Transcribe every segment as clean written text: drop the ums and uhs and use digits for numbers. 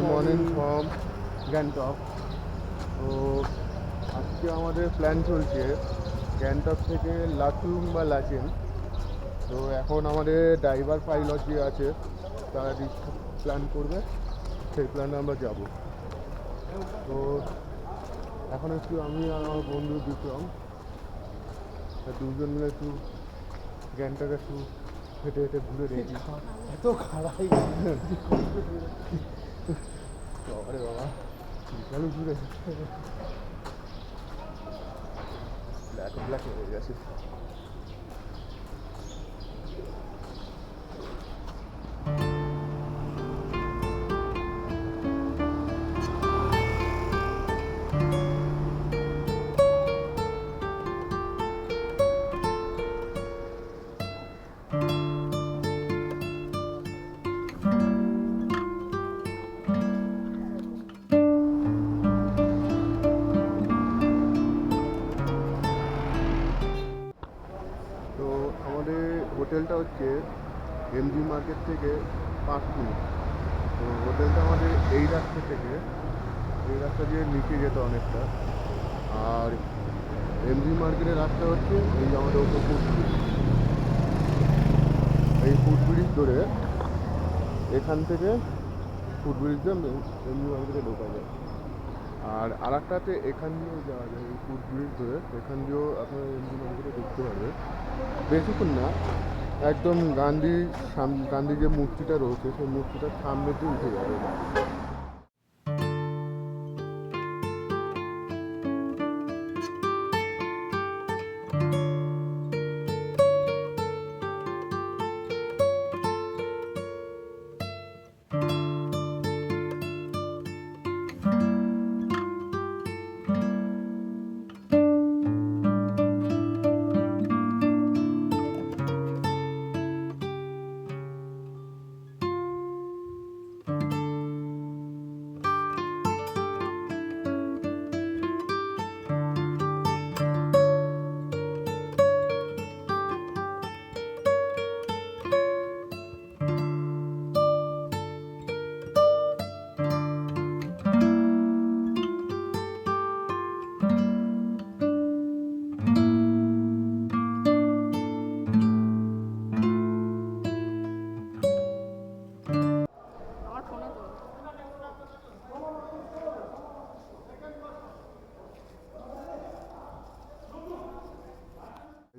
Morning from Gangtok. তো আজকে আমাদের প্ল্যান চলছে গ্যাংটক থেকে লাচুং বা লাচেন। তো এখন আমাদের ড্রাইভার পাইলট যে আছে তারা প্ল্যান করবে, সেই প্ল্যানে আমরা যাব। তো এখন একটু আমি আর আমার বন্ধু বিক্রম দুজন মিলে একটু গ্যাংটকে একটু হেঁটে হেঁটে ঘুরে দেখি। এত খারাপ বাবারে বাবা, বিশাল ঘুরে ব্ল্যাক ব্ল্যাক হয়ে গেছে। তো আমাদের হোটেলটা হচ্ছে এমজি মার্কেট থেকে 5 মিনিট। তো হোটেলটা আমাদের এই রাস্তা দিয়ে নিচে যেত অনেকটা। আর এমজি মার্কেটের রাস্তা হচ্ছে এই আমাদের ওপর ফুটব্রিজ। এই ফুটব্রিজ ধরে এখান থেকে ফুটব্রিজ দিয়ে এমজি মার্কেটে ঢোকা যায়। আর একটাতে এখান দিয়েও যাওয়া যায়, এই ফুটব্রিজ ধরে এখান দিয়েও আপনার এমজি মার্কেটে ঢুকতে পারবে। বেশিক্ষণ না, একদম গান্ধী যে মূর্তিটা রয়েছে সেই মূর্তিটার সামনে দিয়ে উঠে যাবে।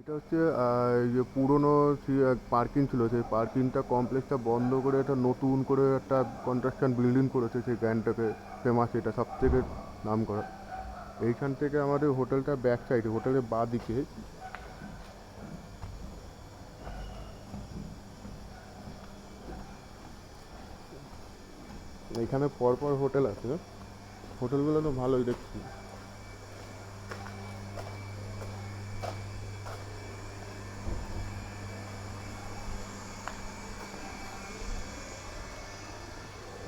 এটা হচ্ছে এই যে পুরনো পার্কিং ছিল, সেই পার্কিংটা কমপ্লেক্সটা বন্ধ করে একটা নতুন করে একটা কনস্ট্রাকশন বিল্ডিং করেছে সেই গ্যাংটকে ফেমাস, এটা সব থেকে নাম করা। এইখান থেকে আমাদের হোটেলটা ব্যাক সাইডে, হোটেলের বাঁ দিকে এইখানে পরপর হোটেল আছে। হোটেলগুলো তো ভালোই দেখছি।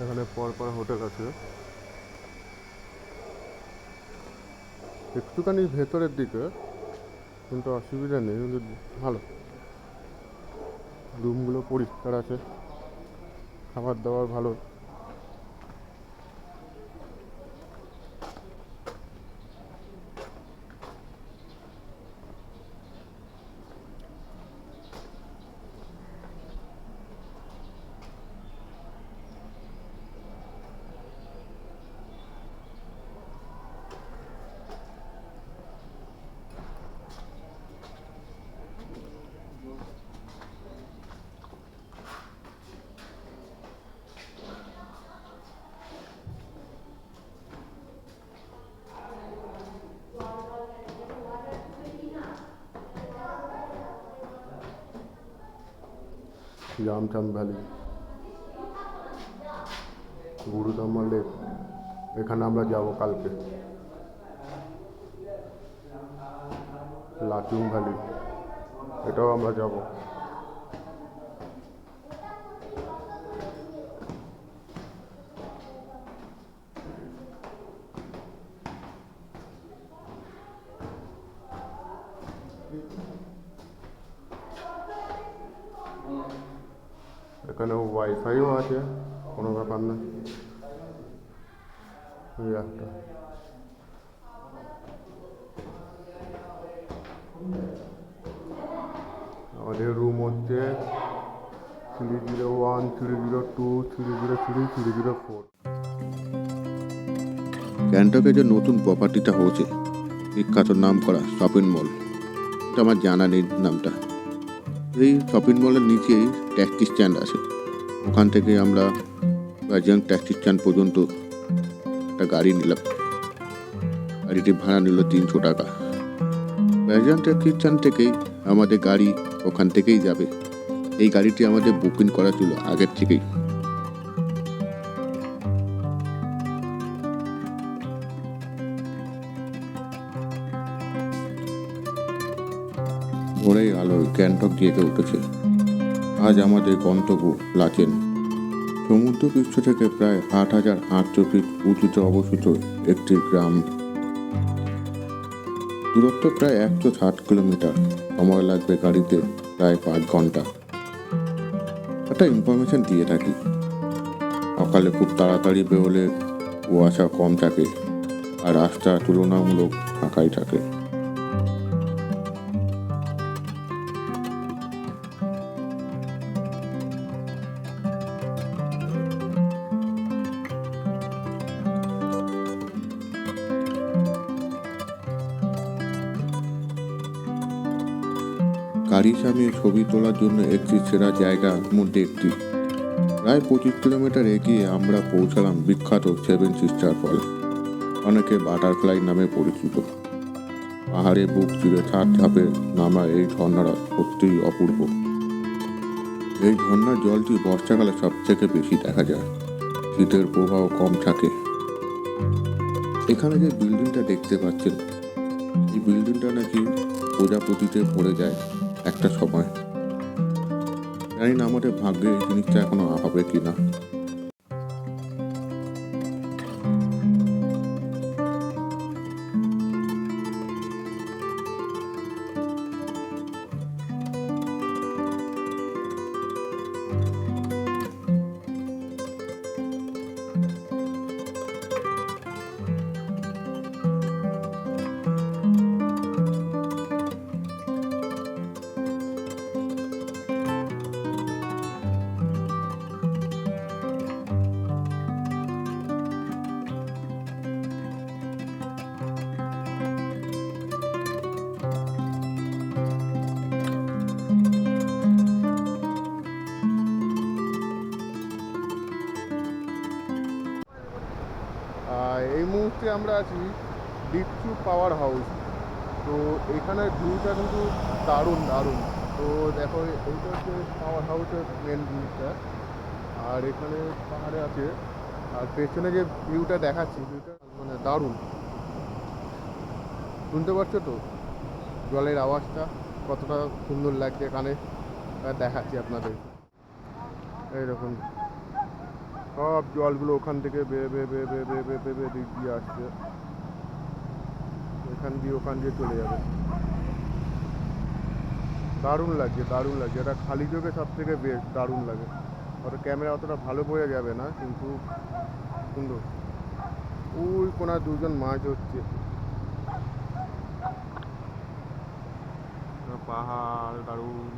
এখানে পরপর হোটেল আছে, একটুখানি ভেতরের দিকে, কিন্তু অসুবিধা নেই, কিন্তু ভালো। রুমগুলো পরিষ্কার আছে, খাবার দাবার ভালো। यामचम ভ্যালি, গুরুদাম্মা লেক, এখানে আমরা যাব কালকে। লাচুং ভ্যালি, এটাও আমরা যাব। এখানে ওয়াইফাইও আছে, কোনো ব্যাপার না। ওই একটা আমাদের রুম হচ্ছে 301, 302, 303, 304। গ্যাংটকে যে নতুন প্রপার্টিটা হয়েছে, বিখ্যাত নাম করা শপিং মল, এটা আমার জানা নেই নামটা। এই শপিং মলের নিচেই ট্যাক্সি স্ট্যান্ড আছে। ওখান থেকে আমরা ব্যাজিয়াং ট্যাক্সি স্ট্যান্ড পর্যন্ত একটা গাড়ি নিলাম। গাড়িটি ভাড়া নিল 300 টাকা। ব্যাজিয়াং ট্যাক্সি স্ট্যান্ড থেকেই আমাদের গাড়ি ওখান থেকেই যাবে। এই গাড়িটি আমাদের বুকিং করা ছিল আগের থেকেই। ভোরের আলোয় গ্যাংটক জেগে উঠেছে। আজ আমাদের গন্তব্য লাচেন। সমুদ্রপৃষ্ঠ থেকে প্রায় 8,800 ফিট উঁচুতে অবস্থিত একটি গ্রাম। দূরত্ব প্রায় 160 কিলোমিটার। সময় লাগবে গাড়িতে প্রায় 5 ঘন্টা। একটা ইনফরমেশন দিয়ে থাকি, সকালে খুব তাড়াতাড়ি বেরোলে কুয়াশা কম থাকে আর রাস্তা তুলনামূলক ফাঁকাই থাকে। গাড়ির সামনে ছবি তোলার জন্য একটি সেরা জায়গার মধ্যে একটি। প্রায় 25 কিলোমিটার এগিয়ে আমরা পৌঁছালাম বিখ্যাত 7 সিস্টার ফল, অনেকে বাটারফ্লাই নামে পরিচিত। পাহাড়ে বুক চিরে 7 ধাপে নামা এই ঝর্ণাটা সত্যিই অপূর্ব। এই ঝর্ণার জলটি বর্ষাকালে সব থেকে বেশি দেখা যায়, শীতের প্রভাব কম থাকে। এখানে যে বিল্ডিংটা দেখতে পাচ্ছেন, এই বিল্ডিংটা নাকি প্রজাপতিতে ভরে যায় একটা সময়। জানি না আমাদের ভাগ্যে এই জিনিসটা এখনো হবে কিনা। এই মুহূর্তে আমরা আছি ডিপচু পাওয়ার হাউস। তো এখানের ভিউটা কিন্তু দারুণ দারুণ। তো দেখো, এইটা হচ্ছে পাওয়ার হাউসের মেন ভিউটা, আর এখানে পাহাড়ে আছে। আর পেছনে যে ভিউটা দেখাচ্ছি, ভিউটা মানে দারুণ। শুনতে পাচ্ছ তো জলের আওয়াজটা কতটা সুন্দর লাগছে কানে, দেখাচ্ছি আপনাদের। এই দেখুন, সব জলগুলো ওখান থেকে বেয়ে বেয়ে বেয়ে বেয়ে বেয়ে বেয়ে বেয়ে বেয়ে দিক দিয়ে আসছে, এখান দিয়ে ওখান দিয়ে চলে যাবে। দারুণ লাগছে দারুণ লাগছে। এটা খালি চোখে সব থেকে বেশ দারুণ লাগে। হয়তো ক্যামেরা অতটা ভালো বোঝা যাবে না, কিন্তু সুন্দর। ওই কোনা 2জন মাছ হচ্ছে। পাহাড় দারুণ।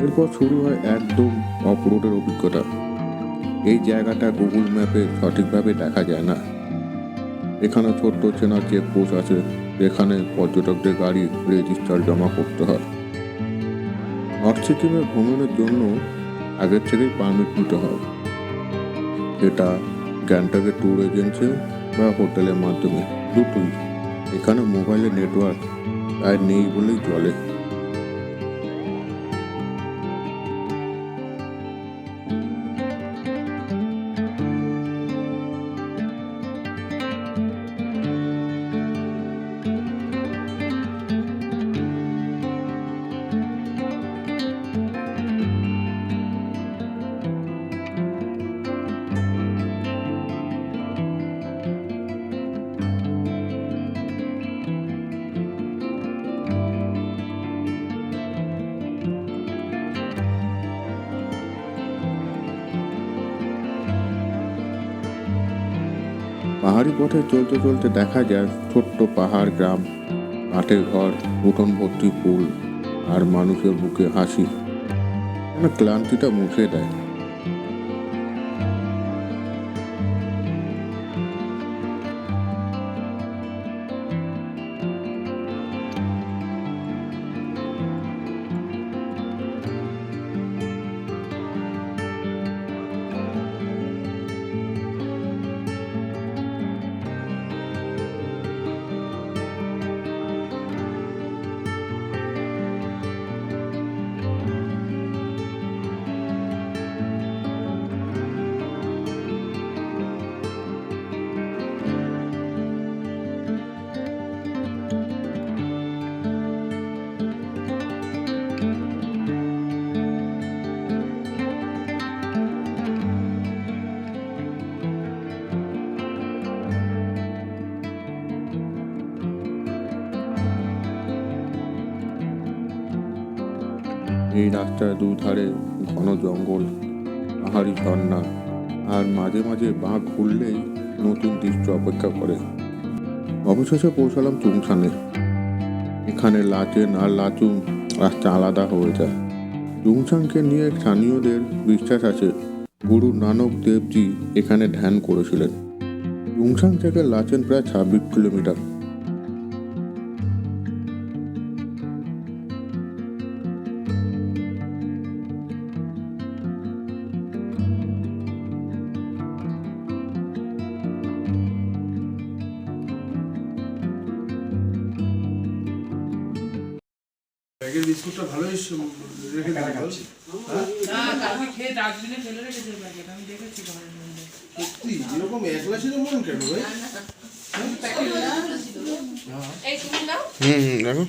এরপর শুরু হয় একদম অফ রোডের অভিজ্ঞতা। এই জায়গাটা গুগল ম্যাপে সঠিকভাবে দেখা যায় না। এখানে ছোট্ট চেনা চেকপোস্ট আছে, যেখানে পর্যটকদের গাড়ি রেজিস্টার জমা করতে হয়। নর্থ সিকিমে ভ্রমণের জন্য আগের থেকেই পারমিট নিতে হয়, এটা গ্যাংটকের ট্যুর এজেন্সি বা হোটেলের মাধ্যমে, দুটোই। এখানে মোবাইলের নেটওয়ার্ক প্রায় নেই বলেই চলে। পাহাড়ি পথে চলতে চলতে দেখা যায় ছোট্ট পাহাড় গ্রাম, কাঠের ঘর, উঠোন ভর্তি ফুল আর মানুষের বুকে হাসি, যেন ক্লান্তিটা মুছে দেয়। এই রাস্তার দুই ধারে ঘন জঙ্গল, পাহাড়ি ঝর্ণা, আর মাঝে মাঝে বাঁক ঘুরলেই নতুন দৃশ্য অপেক্ষা করে। অবশেষে পৌঁছালাম চুংথানে। এখানে লাচেন আর লাচুং রাস্তা আলাদা হয়ে যায়। চুংথাংকে নিয়ে স্থানীয়দের বিশ্বাস আছে গুরু নানক দেবজি এখানে ধ্যান করেছিলেন। চুংথাং থেকে লাচেন প্রায় 26 কিলোমিটার। ব্যাগের বিস্কুটটা ভালোই রেখে দিতে বল। না কালকে খেয়ে ডাস্টবিনে ফেলে রেখেছে প্যাকেট, আমি দেখেছি ঘরের মধ্যে। সত্যি এরকম একলা ছিল মন কেন ভাই? প্যাকেট এই তুমি নাও দেখো